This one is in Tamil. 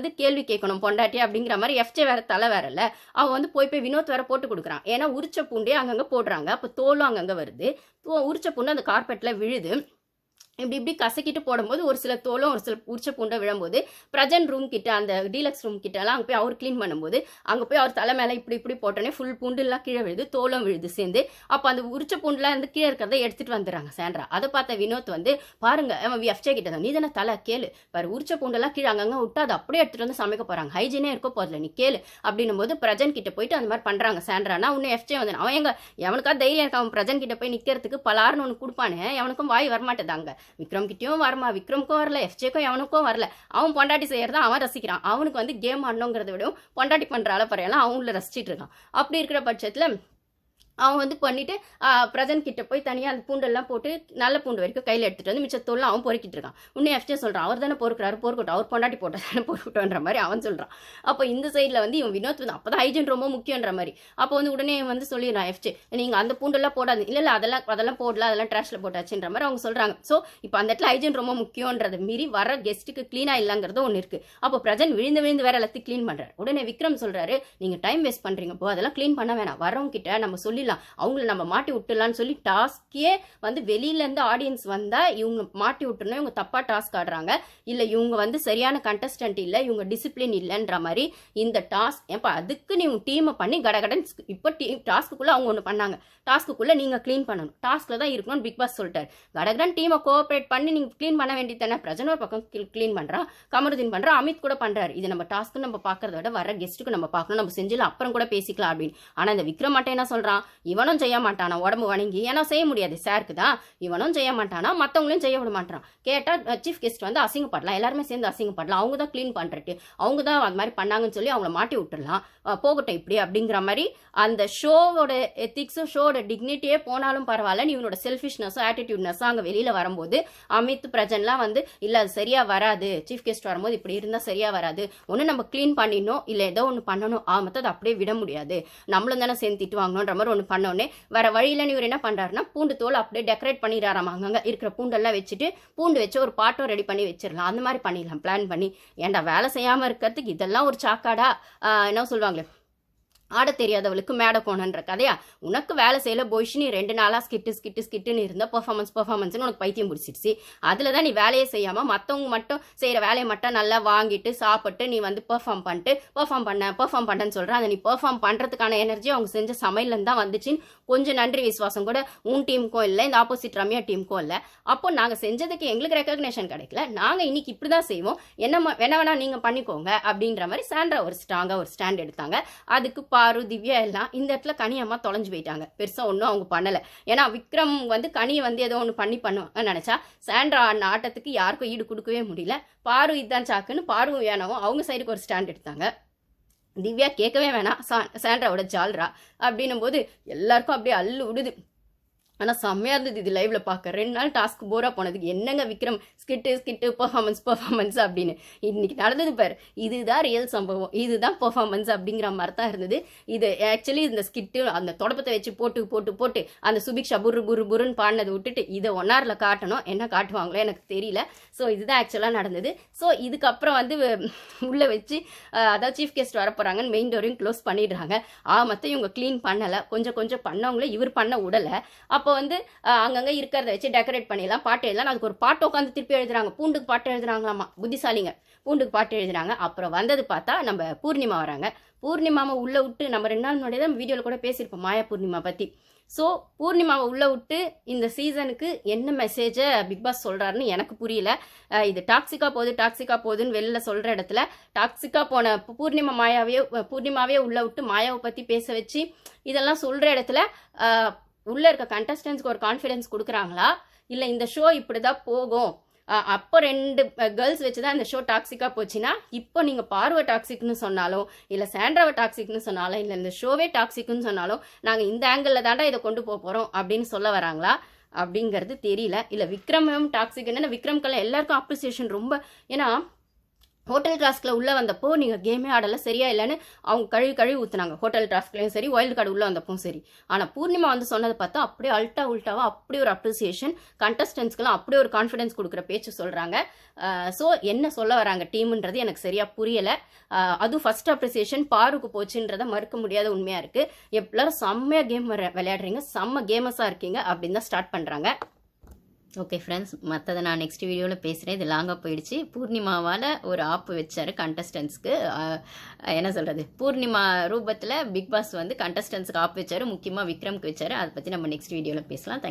வந்து கேள்வி கேட்கணும் பொண்டாட்டி அப்படிங்கிற மாதிரி எஃப்ஜே வேற தலை வேற இல்லை. அவன் வந்து போய் வினோத் வேற போட்டு கொடுக்குறான். ஏன்னா உரிச்ச பூண்டே அங்கங்கே போடுறாங்க. அப்போ தோலும் அங்கங்கே வருது. உரிச்ச பூண்டு அந்த கார்பெட்டில் விழுது. இப்படி கசக்கிட்டு போடும்போது ஒரு சில தோலும் ஒரு சில உரிச்ச பூண்டை விழும்போது பிரஜன் ரூம் கிட்ட அந்த டீலக்ஸ் ரூம் கிட்டலாம் அங்கே போய் அவர் க்ளீன் பண்ணும்போது அங்கே போய் அவர் தலை மேலே இப்படி போட்டோன்னே ஃபுல் பூண்டுலாம் கீழே விழுது, தோலும் விழுது சேர்ந்து. அப்போ அந்த உரிச்ச பூண்டுலாம் வந்து கீழே இருக்கிறத எடுத்துகிட்டு வந்துடுறாங்க சாண்ட்ரா. அதை பார்த்த வினோத் வந்து பாருங்க அவன் எஃப்ஜே கிட்ட தான், நீ தானே தலை கேளு பாரு, உரிச்ச பூண்டெல்லாம் கீழே அங்கங்கே விட்டு அதை அப்படியே எடுத்துகிட்டு வந்து சமைக்க போகிறாங்க, ஹைஜீனே இருக்க போதில்ல, நீ கேளு அப்படின்னும் போது பிரஜன் கிட்ட போயிட்டு அந்த மாதிரி பண்ணுறாங்க சாண்ட்ரானா. இன்னும் எஃப்ஜே வந்து அவன் எங்க எவனுக்கா தைரியம் இருக்கு அவன் பிரஜன் கிட்ட போய் நிற்கிறதுக்கு பலாருன்னு ஒன்று கொடுப்பானே, எவனுக்கும் வாய் வரமாட்டேதாங்க. விக்ரம் கிட்டேயும் வரமா, விக்ரமுக்கும் வரல, எஃப்ஜேக்கும் எவனுக்கும் வரல. அவன் பொண்டாட்டி செய்யறத அவன் ரசிக்கிறான். அவனுக்கு வந்து கேம் ஆடணுங்கிறத விட பொண்டாட்டி பண்ற அளப்பறையெல்லாம் அவங்கள ரசிச்சிட்டு இருக்கான். அப்படி இருக்கிற பட்சத்துல அவன் வந்து பண்ணிட்டு பிரஜன் கிட்ட போய் தனியாக அந்த பூண்டெல்லாம் போட்டு நல்ல பூண்டு வரைக்கும் கையில் எடுத்துகிட்டு வந்து மிச்சத்தோல்லாம் அவன் பொறுக்கிட்டு இருக்கான். இன்னும் எஃப்ஜே சொல்கிறான், அவர் தானே பொறுக்கிறாரு, பொறுக்கட்டும், அவர் பொண்டாட்டி போட்டால் தானே பொறுக்கட்டும்ன்ற மாதிரி அவன் சொல்கிறான். அப்போ இந்த சைடில் வந்து இவன் வினோத் வந்து அப்போ தான் ஹைஜீன் ரொம்ப முக்கியன்ற மாதிரி. அப்போ வந்து உடனே வந்து சொல்லிடுறான் எஃப்ஜே, நீங்கள் அந்த பூண்டெல்லாம் போடாது, இல்லை அதெல்லாம் போடல, அதெல்லாம் ட்ராஷில் போட்டாச்சுன்ற மாதிரி அவங்க சொல்கிறாங்க. ஸோ இப்போ அந்த இடத்துல ஹைஜீன் ரொம்ப முக்கியன்றதை மீறி வர கெஸ்ட்டுக்கு க்ளீனாக இல்லைங்கிறது ஒன்று இருக்குது. அப்போ பிரஜன் விழுந்து வேற எல்லாத்தையும் க்ளீன் பண்ணுறாரு. உடனே விக்ரம் சொல்கிறாரு, நீங்கள் டைம் வேஸ்ட் பண்ணுறீங்க, போ அதெல்லாம் க்ளீன் பண்ண வேணாம், வரவங்க கிட்ட நம்ம சொல்லி அவங்கள நம்ம மாட்டி விட்டுலான்னு சொல்லி டாஸ்கே வந்து வெளியிலேருந்து ஆடியன்ஸ் வந்தால் இவங்க மாட்டி விட்டுருணும், இவங்க தப்பாக டாஸ்க் ஆடுறாங்க, இல்லை இவங்க வந்து சரியான கண்டஸ்டன்ட் இல்லை, இவங்க டிசிப்ளின் இல்லைன்ற மாதிரி இந்த டாஸ்க். ஏப்பா அதுக்கு நீ உங்கள் டீமை பண்ணி கடகடன் இப்போ டாஸ்க்குள்ளே அவங்க ஒன்று பண்ணாங்க, டாஸ்க்குள்ளே நீங்கள் க்ளீன் பண்ணணும், டாஸ்கில் தான் இருக்கணும்னு பிக் பாஸ் சொல்லிட்டார். கடகடன் டீமை கோஆப்ரேட் பண்ணி நீங்கள் க்ளீன் பண்ண வேண்டியது தானே. பிரஜன் ஒரு பக்கம் க்ளீன் பண்ணுறான், கமருதீன் பண்ணுறான், அமித் கூட பண்ணுறாரு. இது நம்ம டாஸ்க்கு நம்ம பார்க்கறத விட வர கெஸ்ட்டுக்கு நம்ம பார்க்கணும், நம்ம செஞ்சிடலாம் அப்புறம் கூட பேசிக்கலாம் அப்படின்னு. ஆனால் இந்த விக்ரம் மட்டும் என்ன சொல்கிறான், இவனும் செய்ய மாட்டானா உடம்பு வணங்கி, ஏன்னா செய்ய முடியாது சாருக்கு தான், இவனும் செய்ய மாட்டானா மற்றவங்களையும் செய்ய விட மாட்டான். கேட்டால் சீஃப் கெஸ்ட் வந்து அசிங்கப்படலாம், எல்லாருமே சேர்ந்து அசிங்கப்படலாம், அவங்க தான் க்ளீன் பண்ணுறட்டு, அவங்க தான் அது மாதிரி பண்ணாங்கன்னு சொல்லி அவங்கள மாட்டி விட்டுடலாம், போகட்டும் இப்படி அப்படிங்கிற மாதிரி. அந்த ஷோவோட எத்திக்ஸும் ஷோவோட டிக்னிட்டியே போனாலும் பரவாயில்ல, நீ இவனோட செல்ஃபிஷ்னஸும் ஆட்டிடியூட்னஸும் அங்கே வெளியில் வரும்போது அமித் பிரஜன்லாம் வந்து இல்லை அது சரியாக வராது, சீஃப் கெஸ்ட் வரும்போது இப்படி இருந்தால் சரியாக வராது, ஒன்று நம்ம க்ளீன் பண்ணிடணும், இல்லை ஏதோ ஒன்று பண்ணணும், மற்றது அப்படியே விட முடியாது, நம்மளும் தானே சேர்ந்து திட்டு வாங்கணுன்ற மாதிரி ஒன்று பண்ணோன்னே வர வழியில் இவர் என்ன பண்ணுறாருன்னா பூண்டு தோல் அப்படியே டெக்கரேட் பண்ணிடுறாராம். அங்கங்கே இருக்கிற பூண்டெல்லாம் வச்சுட்டு பூண்டு வச்சு ஒரு பாட்டும் ரெடி பண்ணி வச்சிடலாம், அந்த மாதிரி பண்ணிடலாம் பிளான் பண்ணி. ஏன்டா வேலை செய்யாமல் இருக்கிறதுக்கு இதெல்லாம் ஒரு சாக்காடா, என்ன சொல்லுவாங்களே ஆட தெரியாதவளுக்கு மேடை போனன்ற கதையா. உனக்கு வேலை செய்யல போயிச்சு, நீ 2 நாளாக ஸ்கிட்டுன்னு இருந்த பெர்ஃபார்மன்ஸ்னு உனக்கு பைத்தியம் பிடிச்சிடுச்சு. அதில் தான் நீ வேலையை செய்யாமல் மற்றவங்க மட்டும் செய்கிற வேலையை மட்டும் நல்லா வாங்கிட்டு சாப்பிட்டு நீ வந்து பெர்ஃபார்ம் பண்ணேன்னு சொல்கிறேன். அதை நீ பெர்ஃபார்ம் பண்ணுறதுக்கான எனர்ஜி அவங்க செஞ்ச சமையல்லேருந்து தான் வந்துச்சுன்னு கொஞ்சம் நன்றி விசுவாசம் கூட உன் டீமுக்கும் இல்லை, இந்த ஆப்போசிட் ரம்யா டீமுக்கும் இல்லை. அப்போ நாங்கள் செஞ்சதுக்கு எங்களுக்கு ரெக்கக்னேஷன் கிடைக்கல, நாங்கள் இன்னைக்கு இப்படி தான் செய்வோம், என்ன வேணா நீங்கள் பண்ணிக்கோங்க அப்படின்ற மாதிரி சாண்ட்ரா ஒரு ஸ்ட்ராங்காக ஒரு ஸ்டாண்ட் எடுத்தாங்க. அதுக்கு பாரு திவ்யா எல்லாம் இந்த இடத்துல கனியம்மா தொலைஞ்சு போயிட்டாங்க. பெருசாக ஒன்றும் அவங்க பண்ணலை. ஏன்னா விக்ரம் வந்து கனியை வந்து ஏதோ ஒன்று பண்ணுவாங்க நினச்சா சாண்ட்ரா ஆட்டத்துக்கு யாருக்கும் ஈடு கொடுக்கவே முடியல. பாரு இதுதான் சாக்குன்னு பாரு வேணவும் அவங்க சைடுக்கு ஒரு ஸ்டாண்ட் எடுத்தாங்க. திவ்யா கேட்கவே வேணாம், சாண்ட்ராவோட ஜால்ரா அப்படின்னும் போது எல்லாருக்கும் அப்படியே அள்ளு விடுது. ஆனால் செம்மையாக இருந்தது இது லைவ்ல பார்க்க. 2 நாள் டாஸ்க் போராக போனதுக்கு என்னங்க விக்ரம் ஸ்கிட்டு பெர்ஃபார்மன்ஸ் அப்படின்னு. இன்னைக்கு நடந்தது பாரு, இதுதான் ரியல் சம்பவம், இதுதான் பெர்ஃபார்மன்ஸ் அப்படிங்கிற மாதிரி தான் இருந்தது. இது ஆக்சுவலி இந்த ஸ்கிட்டு அந்த தொடப்பத்தை வச்சு போட்டு அந்த சுபிக்ஷா புருன்னு பாடினதை விட்டுட்டு இதை 1 hourல காட்டணும், என்ன காட்டுவாங்களோ எனக்கு தெரியல. ஸோ இதுதான் ஆக்சுவலாக நடந்தது. ஸோ இதுக்கப்புறம் வந்து உள்ளே வச்சு அதாவது சீஃப் கெஸ்ட் வரப்போகிறாங்கன்னு மெயின் டோரையும் க்ளோஸ் பண்ணிடுறாங்க. மற்ற இவங்க க்ளீன் பண்ணலை, கொஞ்சம் பண்ணவங்களே இவர் பண்ண விடலை. அப்போ வந்து அங்கங்கே இருக்கிறத வச்சு டெக்கரேட் பண்ணிடலாம், பாட்டு எழுதலாம். அதுக்கு ஒரு பாட்டு உட்காந்து திருப்பி எழுதுறாங்க, பூண்டுக்கு பாட்டு எழுதுறாங்களாமா, புத்திசாலிங்க பூண்டுக்கு பாட்டு எழுதுறாங்க. அப்புறம் வந்தது பார்த்தா நம்ம பூர்ணிமா வராங்க. பூர்ணிமாவை உள்ளே விட்டு நம்ம 2 நாள் முன்னாடி தான் வீடியோவில் கூட பேசியிருப்போம் மாயா பூர்ணிமா பற்றி. ஸோ பூர்ணிமாவை உள்ளே விட்டு இந்த சீசனுக்கு என்ன மெசேஜை பிக் பாஸ் சொல்கிறாருன்னு எனக்கு புரியல. இது டாக்ஸிக்காக போகுதுன்னு வெளில சொல்கிற இடத்துல டாக்ஸிக்காக போன பூர்ணிமாவே உள்ளே விட்டு மாயாவை பற்றி பேச வச்சு இதெல்லாம் சொல்கிற இடத்துல உள்ளே இருக்க கண்டஸ்டன்ஸ்க்கு ஒரு கான்ஃபிடென்ஸ் கொடுக்குறாங்களா, இல்லை இந்த ஷோ இப்படி தான் போகும், அப்போ 2 கேர்ள்ஸ் வச்சு தான் இந்த ஷோ டாக்ஸிக்காக போச்சுன்னா இப்போ நீங்கள் பார்வை டாக்ஸிக்னு சொன்னாலும் இல்லை சாண்ட்ராவை டாக்ஸிக்னு சொன்னாலும் இல்லை இந்த ஷோவே டாக்ஸிக்னு சொன்னாலும் நாங்கள் இந்த ஆங்கிளில் தாண்டா இதை கொண்டு போகிறோம் அப்படின்னு சொல்ல வராங்களா அப்படிங்கிறது தெரியல. இல்லை விக்ரமும் டாக்ஸிக், என்னென்னா விக்ரம்கெல்லாம் எல்லாருக்கும் அப்ரிசியேஷன் ரொம்ப. ஏன்னா ஹோட்டல் டாஸ்கில் உள்ளே வந்தப்போ நீங்கள் கேமே ஆடலை சரியா இல்லைன்னு அவங்க கழுவி ஊற்றுனாங்க. ஹோட்டல் டாஸ்க்லையும் சரி, வைல்டு கார்டு உள்ளே வந்தப்பவும் சரி. ஆனால் பூர்ணிமா வந்து சொன்னதை பார்த்தா அப்படியே உல்ட்டாவாக அப்படி ஒரு அப்ரிசியேஷன், கண்டஸ்டன்ஸ்க்கெல்லாம் அப்படியே ஒரு கான்ஃபிடன்ஸ் கொடுக்குற பேச்சு சொல்கிறாங்க. ஸோ என்ன சொல்ல வராங்க டீமுன்றது எனக்கு சரியாக புரியலை. அதுவும் ஃபர்ஸ்ட் அப்ரிசியேஷன் பாருக்கு போச்சுன்றதை மறுக்க முடியாத உண்மையாக இருக்குது. எல்லாரும் செம்மையாக கேம் விளையாடுறீங்க, செம்ம கேமஸாக இருக்கீங்க அப்படின்னு தான் ஸ்டார்ட் பண்ணுறாங்க. ஓகே ஃப்ரெண்ட்ஸ், மற்றதை நான் நெக்ஸ்ட் வீடியோவில் பேசுகிறேன். இது லாங்காக போயிடுச்சு. பூர்ணிமாவால் ஒரு ஆப்பு வச்சார் கண்டஸ்டன்ஸ்க்கு. என்ன சொல்கிறது, பூர்ணிமா ரூபத்தில் பிக் பாஸ் வந்து கண்டஸ்டன்ஸுக்கு ஆப் வச்சார், முக்கியமாக விக்ரம்க்கு வச்சார். அதை பற்றி நம்ம நெக்ஸ்ட் வீடியோவில் பேசலாம்.